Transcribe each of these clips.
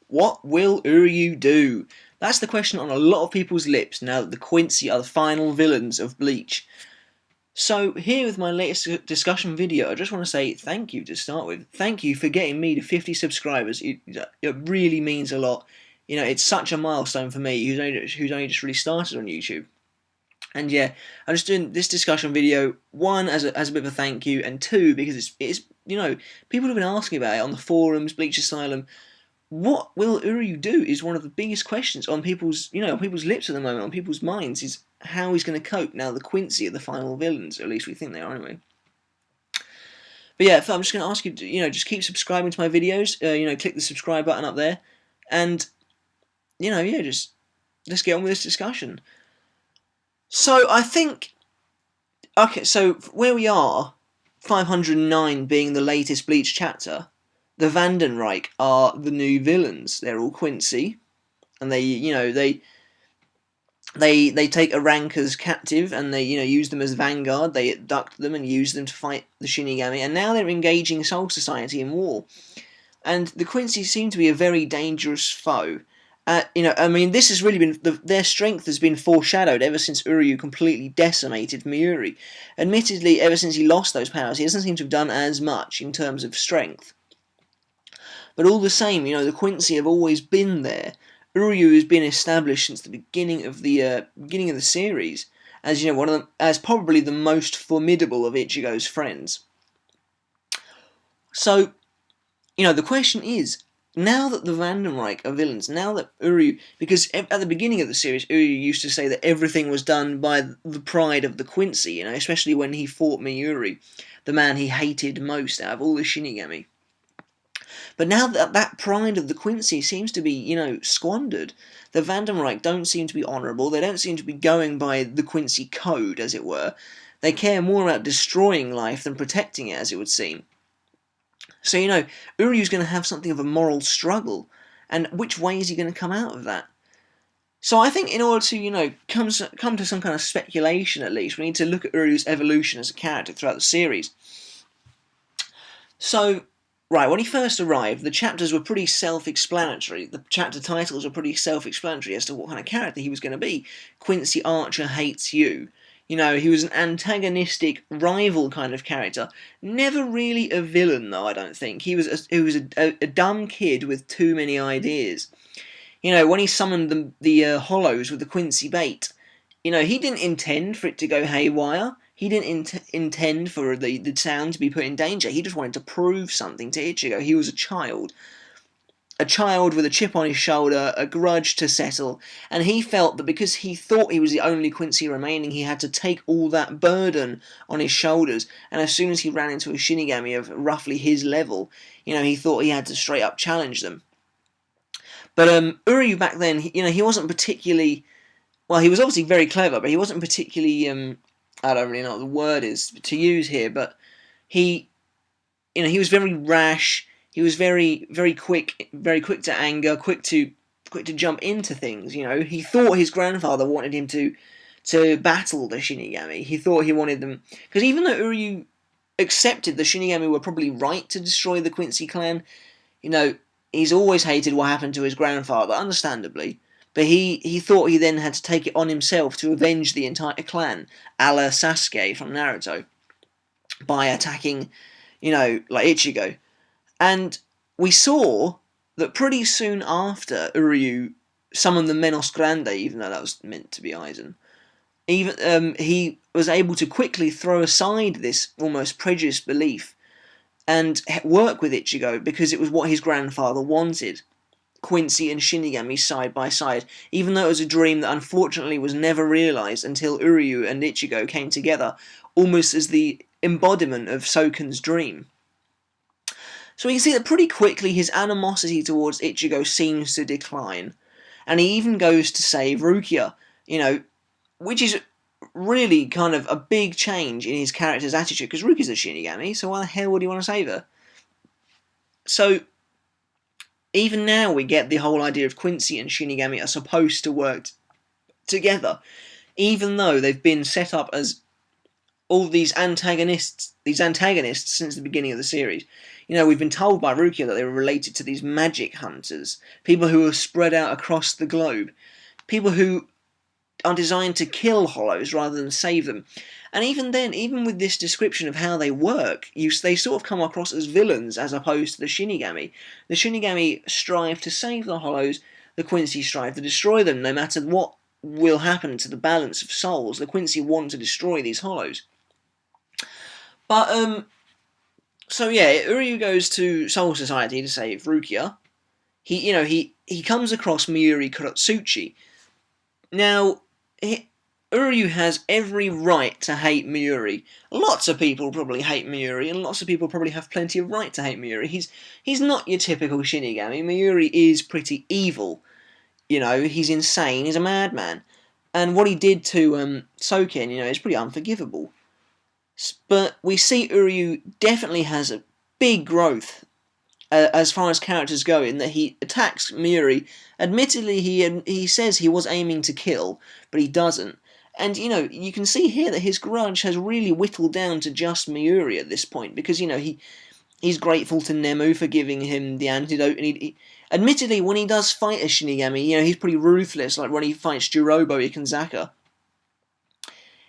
What will Uryu do? That's the question on a lot of people's lips now that the Quincy are the final villains of Bleach. So here with my latest discussion video, I just want to say thank you to start with. Thank you for getting me to 50 subscribers. It really means a lot. You know, it's such a milestone for me who's only just really started on YouTube. And yeah, I'm just doing this discussion video, one, as a bit of a thank you, and two, because it's you know, people have been asking about it on the forums, Bleach Asylum. What will Uryu do is one of the biggest questions on people's, on people's lips at the moment, on people's minds, is how he's going to cope now the Quincy are the final villains, or at least we think they are anyway. But yeah, I'm just going to ask you to, just keep subscribing to my videos, click the subscribe button up there, and, just let's get on with this discussion. So I think, okay, so where we are, 509 being the latest Bleach chapter, the Vandenreich are the new villains. They're all Quincy, and they take Arranca's captive, and they use them as vanguard. They abduct them and use them to fight the Shinigami, and now they're engaging Soul Society in war. And the Quincies seem to be a very dangerous foe. This has really been their strength has been foreshadowed ever since Uryu completely decimated Miuri. Admittedly, ever since he lost those powers, he doesn't seem to have done as much in terms of strength. But all the same, the Quincy have always been there. Uryu has been established since the beginning of the series as as probably the most formidable of Ichigo's friends. So, the question is, now that the Vandenreich are villains, now that Uryu, because at the beginning of the series, Uryu used to say that everything was done by the pride of the Quincy, especially when he fought Miuri, the man he hated most out of all the Shinigami. But now that pride of the Quincy seems to be, squandered. The Vandenreich don't seem to be honourable. They don't seem to be going by the Quincy code, as it were. They care more about destroying life than protecting it, as it would seem. So, Uryu's going to have something of a moral struggle. And which way is he going to come out of that? So I think in order to, come to some kind of speculation at least, we need to look at Uryu's evolution as a character throughout the series. So, right, when he first arrived, the chapters were pretty self-explanatory. The chapter titles were pretty self-explanatory as to what kind of character he was going to be. Quincy Archer hates you. He was an antagonistic, rival kind of character. Never really a villain, though, I don't think. He was a dumb kid with too many ideas. When he summoned the Hollows with the Quincy bait, he didn't intend for it to go haywire. He didn't intend for the town to be put in danger. He just wanted to prove something to Ichigo. He was a child. A child with a chip on his shoulder, a grudge to settle, and he felt that because he thought he was the only Quincy remaining, he had to take all that burden on his shoulders, and as soon as he ran into a Shinigami of roughly his level, he thought he had to straight up challenge them. But Uryu back then, he wasn't particularly, well, he was obviously very clever, but he wasn't particularly, I don't really know what the word is to use here, but he was very rash. He was very quick to anger, quick to jump into things. He thought his grandfather wanted him to battle the Shinigami. He thought he wanted them, because even though Uryu accepted the Shinigami were probably right to destroy the Quincy clan, he's always hated what happened to his grandfather, understandably. But he thought he then had to take it on himself to avenge the entire clan, a la Sasuke from Naruto, by attacking, like Ichigo. And we saw that pretty soon after Uryu summoned the Menos Grande, even though that was meant to be Aizen, he was able to quickly throw aside this almost prejudiced belief and work with Ichigo because it was what his grandfather wanted. Quincy and Shinigami side by side, even though it was a dream that unfortunately was never realised until Uryu and Ichigo came together, almost as the embodiment of Soken's dream. So we can see that pretty quickly his animosity towards Ichigo seems to decline, and he even goes to save Rukia, which is really kind of a big change in his character's attitude, because Rukia's a Shinigami, so why the hell would he want to save her? So, even now we get the whole idea of Quincy and Shinigami are supposed to work together, even though they've been set up as all these antagonists since the beginning of the series. You know, we've been told by Rukia that they were related to these magic hunters, people who are spread out across the globe, people who are designed to kill Hollows rather than save them. And even then, even with this description of how they work, they sort of come across as villains as opposed to the Shinigami. The Shinigami strive to save the Hollows, the Quincy strive to destroy them, no matter what will happen to the balance of souls. The Quincy want to destroy these Hollows. But, so yeah, Uryu goes to Soul Society to save Rukia. He comes across Miyuri Kurotsuchi. Now, Uryu has every right to hate Miyuri. Lots of people probably hate Miyuri, and lots of people probably have plenty of right to hate Miyuri. He's not your typical Shinigami. Miyuri is pretty evil. You know, he's insane. He's a madman. And what he did to Soken, is pretty unforgivable. But we see Uryu definitely has a big growth as far as characters go, in that he attacks Miyuri. Admittedly, he says he was aiming to kill, but he doesn't. And, you can see here that his grudge has really whittled down to just Miyuri at this point, because, he's grateful to Nemu for giving him the antidote, and admittedly, when he does fight a Shinigami, he's pretty ruthless, like when he fights Jirobo Ikanzaka.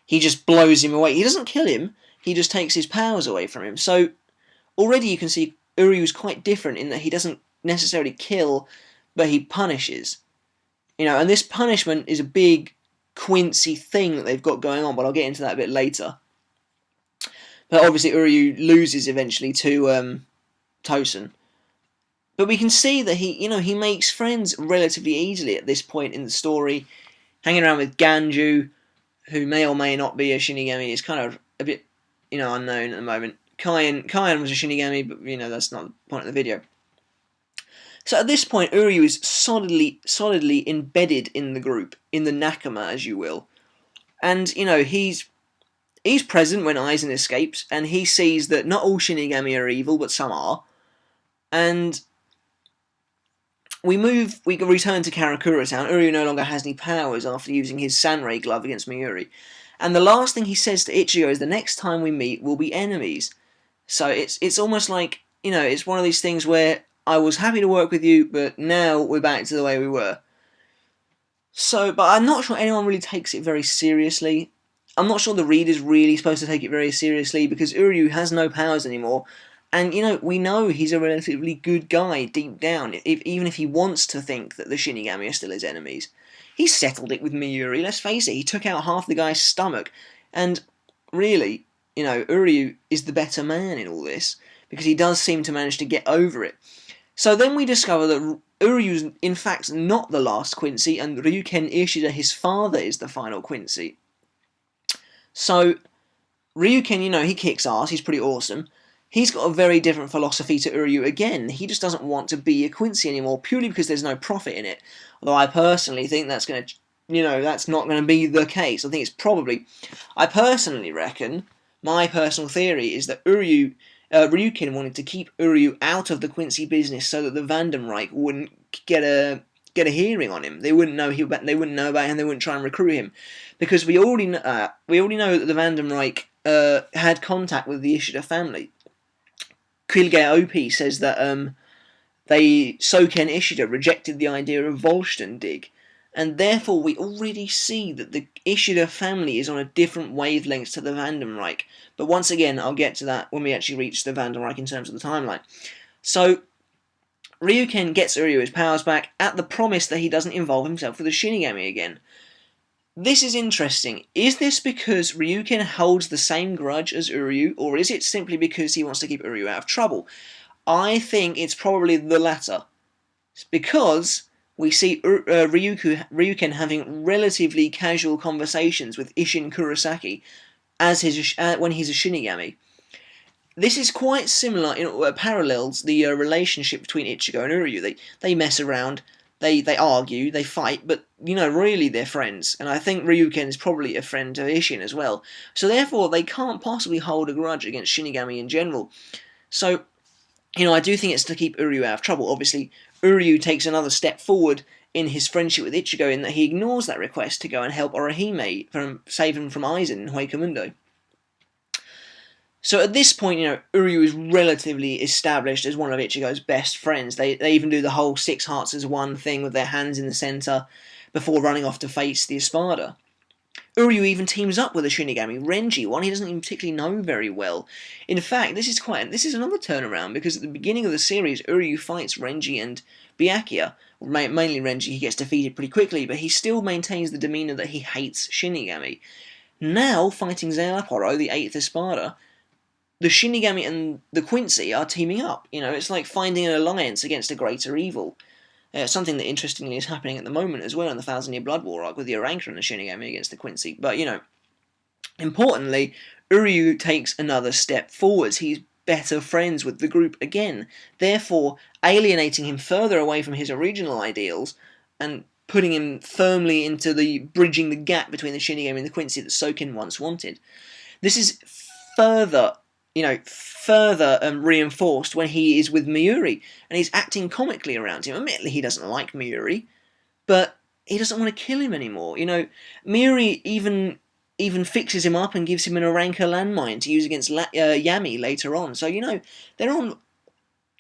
He just blows him away. He doesn't kill him, he just takes his powers away from him. So, already you can see Uryu's quite different in that he doesn't necessarily kill, but he punishes. And this punishment is a big Quincy thing that they've got going on, but I'll get into that a bit later. But obviously Uryu loses eventually to Tosen. But we can see that he makes friends relatively easily at this point in the story, hanging around with Ganju, who may or may not be a Shinigami, is kind of a bit, unknown at the moment. Kayan was a Shinigami, but, that's not the point of the video. So at this point, Uryu is solidly embedded in the group, in the Nakama, as you will. And, he's present when Aizen escapes, and he sees that not all Shinigami are evil, but some are. And we return to Karakura Town. Uryu no longer has any powers after using his Sanrei glove against Miyuri. And the last thing he says to Ichigo is, the next time we meet, we'll be enemies. So it's almost like, it's one of these things where I was happy to work with you, but now we're back to the way we were. So, but I'm not sure anyone really takes it very seriously. I'm not sure the reader's really supposed to take it very seriously, because Uryu has no powers anymore. And, we know he's a relatively good guy deep down, even if he wants to think that the Shinigami are still his enemies. He settled it with Miyuri, let's face it, he took out half the guy's stomach. And, really, Uryu is the better man in all this, because he does seem to manage to get over it. So then we discover that Uryu's in fact not the last Quincy, and Ryuken Ishida, his father, is the final Quincy. So, Ryuken, he kicks ass, he's pretty awesome. He's got a very different philosophy to Uryu again. He just doesn't want to be a Quincy anymore, purely because there's no profit in it. Although I personally think that's going to, that's not going to be the case. I personally reckon, my personal theory is that Ryuken wanted to keep Uryu out of the Quincy business so that the Vandenreich wouldn't get a hearing on him. They wouldn't know they wouldn't know about him. They wouldn't try and recruit him, because we already know that the Vandenreich had contact with the Ishida family. Quilge OP says that Soken Ishida rejected the idea of Volstendig, and therefore we already see that the Ishida family is on a different wavelength to the Vandenreich. But once again, I'll get to that when we actually reach the Vandenreich in terms of the timeline. So, Ryuken gets Uryu his powers back at the promise that he doesn't involve himself with the Shinigami again. This is interesting. Is this because Ryuken holds the same grudge as Uryu, or is it simply because he wants to keep Uryu out of trouble? I think it's probably the latter. It's because we see Ryuken having relatively casual conversations with Isshin Kurosaki when he's a Shinigami. This is quite similar, parallels the relationship between Ichigo and Uryu. They mess around, they argue, they fight, but, really they're friends. And I think Ryuken is probably a friend to Isshin as well. So therefore, they can't possibly hold a grudge against Shinigami in general. So, I do think it's to keep Uryu out of trouble. Obviously, Uryu takes another step forward in his friendship with Ichigo, in that he ignores that request to go and help Orihime save him from Aizen in Hueco Mundo. So at this point, Uryu is relatively established as one of Ichigo's best friends. They even do the whole six hearts as one thing with their hands in the centre before running off to face the Espada. Uryu even teams up with a Shinigami, Renji, one he doesn't even particularly know very well. In fact, this is another turnaround, because at the beginning of the series, Uryu fights Renji and Byakuya. Mainly Renji, he gets defeated pretty quickly, but he still maintains the demeanour that he hates Shinigami. Now, fighting Zealaporo, the 8th Espada, the Shinigami and the Quincy are teaming up. It's like finding an alliance against a greater evil. Something that interestingly is happening at the moment as well in the Thousand Year Blood War arc with the Aranka and the Shinigami against the Quincy. But, importantly, Uryu takes another step forwards. He's better friends with the group again, therefore alienating him further away from his original ideals and putting him firmly into bridging the gap between the Shinigami and the Quincy that Soken once wanted. This is further reinforced when he is with Miuri, and he's acting comically around him. Admittedly, he doesn't like Miuri, but he doesn't want to kill him anymore. Miuri even fixes him up and gives him an Aranka landmine to use against Yami later on. So, they're not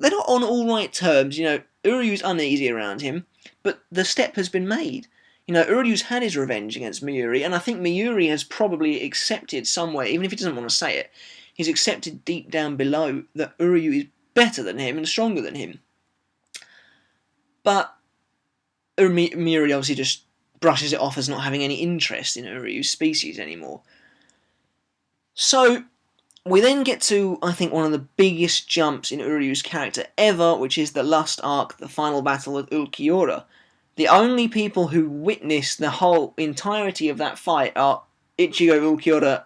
on all right terms. Uryu's uneasy around him, but the step has been made. Uryu's had his revenge against Miuri, and I think Miuri has probably accepted somewhere, even if he doesn't want to say it, he's accepted deep down below that Uryu is better than him and stronger than him. But Miuri obviously just brushes it off as not having any interest in Uryu's species anymore. So, we then get to, I think, one of the biggest jumps in Uryu's character ever, which is the Lust arc, the final battle with Ulquiorra. The only people who witness the whole entirety of that fight are Ichigo, Ulquiorra,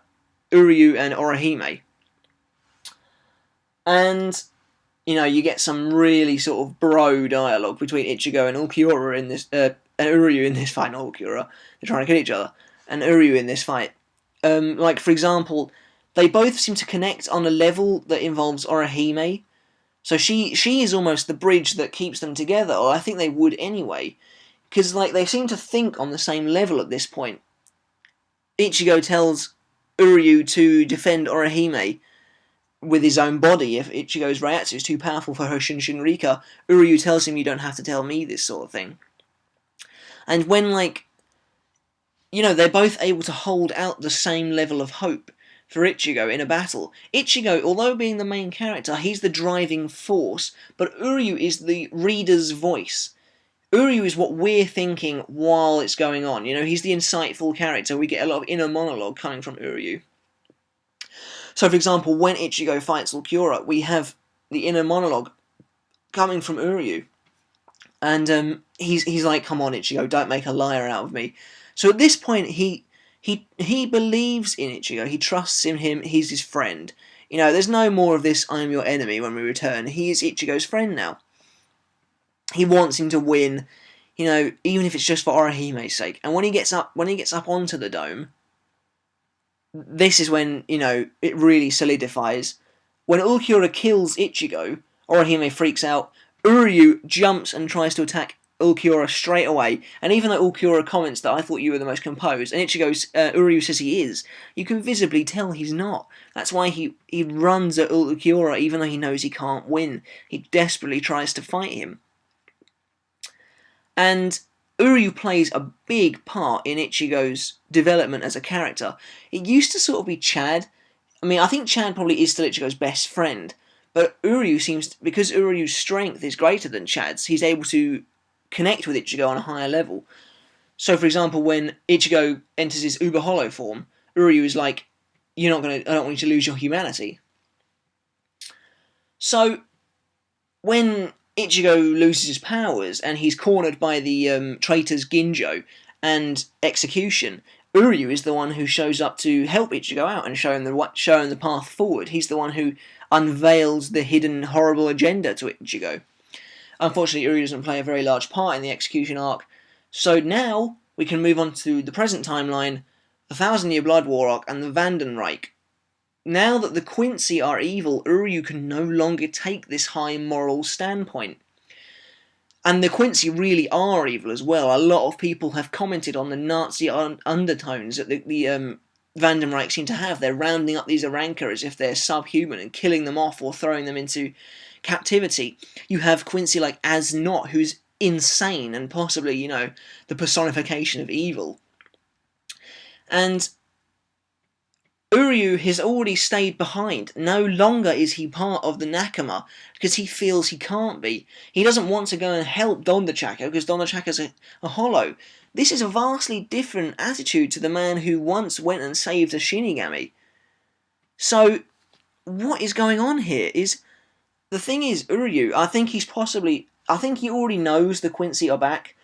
Uryu, and Orihime. And, you get some really sort of bro dialogue between Ichigo and Ulquiorra in this, and Uryu in this fight, not Ulquiorra, they're trying to kill each other, and Uryu in this fight. Like, for example, they both seem to connect on a level that involves Orihime. So she is almost the bridge that keeps them together, or I think they would anyway. Because, they seem to think on the same level at this point. Ichigo tells Uryu to defend Orihime with his own body if Ichigo's Reiatsu is too powerful for her Shinshinrika. Uryu tells him, you don't have to tell me this sort of thing. And when, they're both able to hold out the same level of hope for Ichigo in a battle. Ichigo, although being the main character, he's the driving force, but Uryu is the reader's voice. Uryu is what we're thinking while it's going on. He's the insightful character. We get a lot of inner monologue coming from Uryu. So, for example, when Ichigo fights Ulquiorra, we have the inner monologue coming from Uryu. And he's like, come on, Ichigo, don't make a liar out of me. So at this point, he believes in Ichigo. He trusts in him. He's his friend. There's no more of this, I'm your enemy when we return. He is Ichigo's friend now. He wants him to win, even if it's just for Orihime's sake. And when he gets up onto the dome, this is when, it really solidifies. When Ulquiorra kills Ichigo, Orihime freaks out. Uryu jumps and tries to attack Ulquiorra straight away. And even though Ulquiorra comments that I thought you were the most composed, and Uryu says he is, you can visibly tell he's not. That's why he runs at Ulquiorra even though he knows he can't win. He desperately tries to fight him. And Uryu plays a big part in Ichigo's development as a character. It used to sort of be Chad. I think Chad probably is still Ichigo's best friend, but Uryu because Uryu's strength is greater than Chad's, he's able to connect with Ichigo on a higher level. So, for example, when Ichigo enters his Uber Hollow form, Uryu is like, I don't want you to lose your humanity. So, when Ichigo loses his powers and he's cornered by the traitors Ginjo and Execution, Uryu is the one who shows up to help Ichigo out and show him the path forward. He's the one who unveils the hidden horrible agenda to Ichigo. Unfortunately, Uryu doesn't play a very large part in the Execution arc, so now we can move on to the present timeline, the Thousand Year Blood War arc and the Vandenreich. Now that the Quincy are evil, Uryu can no longer take this high moral standpoint. And the Quincy really are evil as well. A lot of people have commented on the Nazi undertones that the Vandenreich seem to have. They're rounding up these Arranca as if they're subhuman and killing them off or throwing them into captivity. You have Quincy like as not, who's insane and possibly, you know, the personification of evil. And Uryu has already stayed behind. No longer is he part of the Nakama because he feels he can't be. He doesn't want to go and help Dondachaka because Dondachaka's a hollow. This is a vastly different attitude to the man who once went and saved a Shinigami. So, what is going on here is, the thing is, Uryu, I think he already knows the Quincy are back.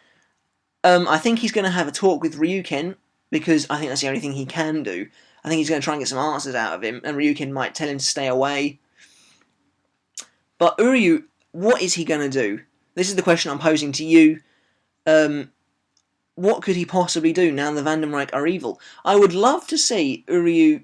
I think he's going to have a talk with Ryuken, because I think that's the only thing he can do. I think he's going to try and get some answers out of him, and Ryuken might tell him to stay away. But Uryu, what is he going to do? This is the question I'm posing to you. What could he possibly do now the Vandenreich are evil? I would love to see Uryu,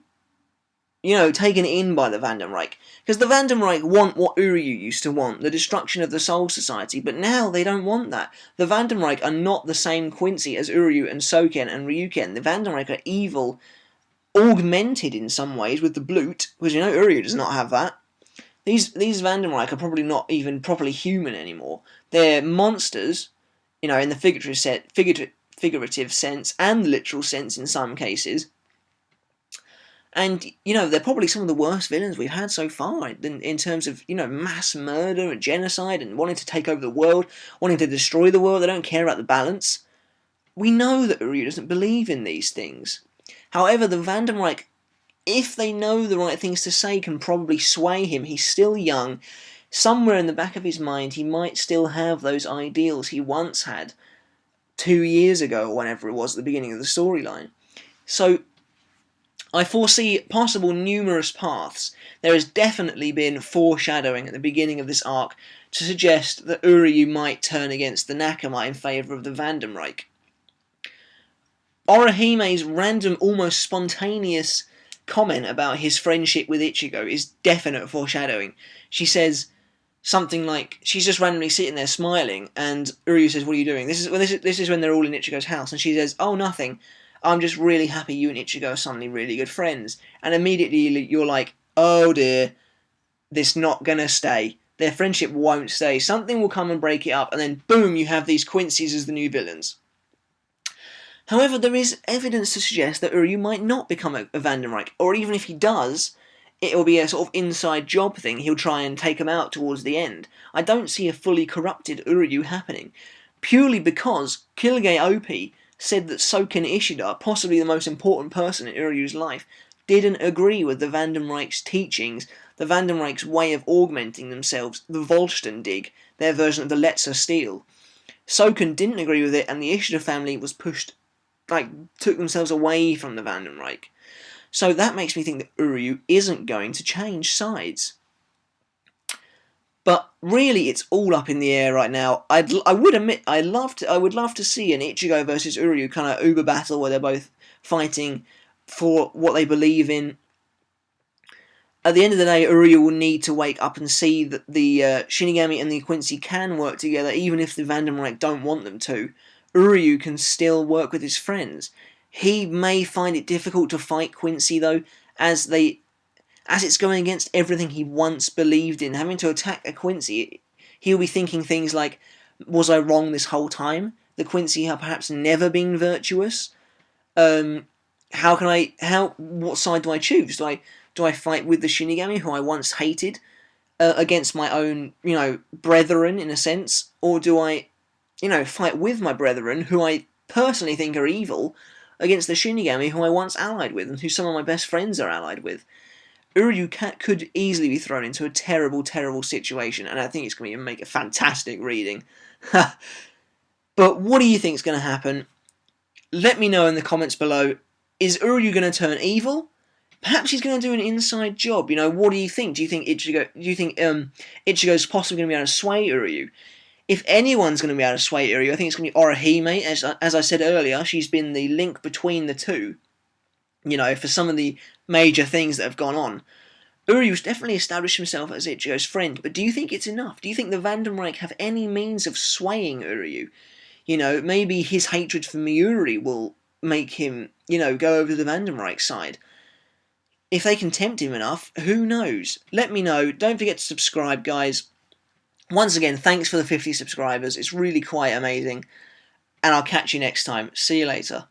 you know, taken in by the Vandenreich. Because the Vandenreich want what Uryu used to want, the destruction of the Soul Society, but now they don't want that. The Vandenreich are not the same Quincy as Uryu and Soken and Ryuken. The Vandenreich are evil, augmented in some ways with the Blut, because you know Uryu does not have that. These Vandenreich are probably not even properly human anymore. They're monsters, you know, in the figurative sense and the literal sense in some cases. And, you know, they're probably some of the worst villains we've had so far in terms of, you know, mass murder and genocide and wanting to take over the world, wanting to destroy the world. They don't care about the balance. We know that Uryu doesn't believe in these things. However, the Vandenreich, if they know the right things to say, can probably sway him. He's still young. Somewhere in the back of his mind, he might still have those ideals he once had 2 years ago, or whenever it was at the beginning of the storyline. So, I foresee possible numerous paths. There has definitely been foreshadowing at the beginning of this arc to suggest that Uryu might turn against the Nakama in favour of the Vandenreich. Orihime's random, almost spontaneous comment about his friendship with Ichigo is definite foreshadowing. She says something like, she's just randomly sitting there smiling, and Uryu says, "What are you doing?" This is when they're all in Ichigo's house, and she says, "Oh, nothing. I'm just really happy you and Ichigo are suddenly really good friends." And immediately you're like, oh dear, this not gonna stay. Their friendship won't stay. Something will come and break it up, and then boom, you have these Quincies as the new villains. However, there is evidence to suggest that Uryu might not become a Vandenreich, or even if he does, it will be a sort of inside job thing. He'll try and take him out towards the end. I don't see a fully corrupted Uryu happening, purely because Kilge OP said that Soken Ishida, possibly the most important person in Uryu's life, didn't agree with the Vandenreich's teachings, the Vandenreich's way of augmenting themselves, the Volstendig, their version of the Letzer Steel. Soken didn't agree with it, and the Ishida family was took themselves away from the Vandenreich. So that makes me think that Uryu isn't going to change sides. But really, it's all up in the air right now. I would admit I would love to see an Ichigo versus Uryu kind of uber battle where they're both fighting for what they believe in. At the end of the day, Uryu will need to wake up and see that the Shinigami and the Quincy can work together, even if the Vandenreich don't want them to. Uryu can still work with his friends. He may find it difficult to fight Quincy, though, as it's going against everything he once believed in. Having to attack a Quincy, he'll be thinking things like, was I wrong this whole time? The Quincy have perhaps never been virtuous? What side do I choose? Do I fight with the Shinigami, who I once hated, against my own, brethren, in a sense? Or do I, fight with my brethren, who I personally think are evil, against the Shinigami, who I once allied with, and who some of my best friends are allied with? Uryu could easily be thrown into a terrible, terrible situation, and I think it's going to make a fantastic reading. But what do you think is going to happen? Let me know in the comments below. Is Uryu going to turn evil? Perhaps he's going to do an inside job. What do you think? Do you think Ichigo's possibly going to be able to sway Uryu? If anyone's going to be able to sway Uryu, I think it's going to be Orihime. As I said earlier, she's been the link between the two. For some of the major things that have gone on. Uryu's definitely established himself as Ichigo's friend, but do you think it's enough? Do you think the Vandenreich have any means of swaying Uryu? Maybe his hatred for Miuri will make him, go over to the Vandenreich side. If they can tempt him enough, who knows? Let me know. Don't forget to subscribe, guys. Once again, thanks for the 50 subscribers. It's really quite amazing. And I'll catch you next time. See you later.